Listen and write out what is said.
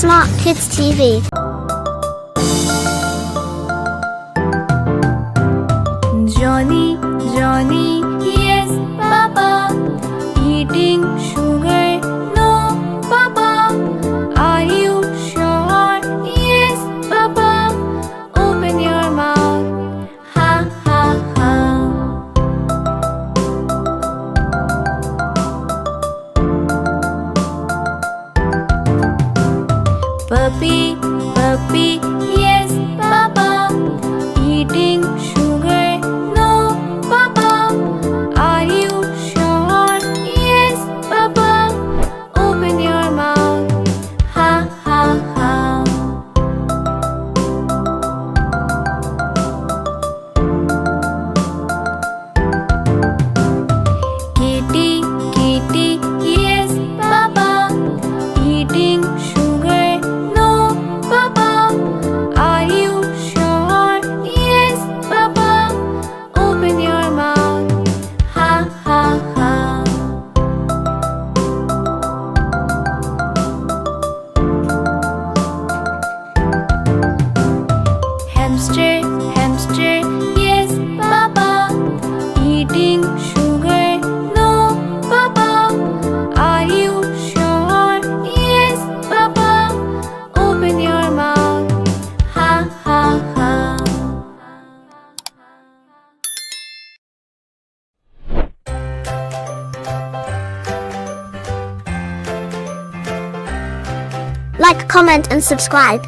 Smart Kids TV. Johnny, Johnny, yes, Papa. Eating sugar, no, Papa. Are you sure? Yes, Papa. Open your mouth, ha, ha, ha. Puppy, puppy, yes, Papa. Eating sugar, no, Papa. Are you sure? Yes, Papa. Open your mouth, ha, ha, ha. Kitty, kitty, yes, Papa. Eating sugar, no, Papa. Are you sure? Yes, Papa. Open your mouth, ha, ha, ha. Hamster, hamster, yes, Papa. Eating sugar, no, Papa. Are you sure? Yes, Papa. Open your mouth, ha, ha, ha. Like, comment and subscribe.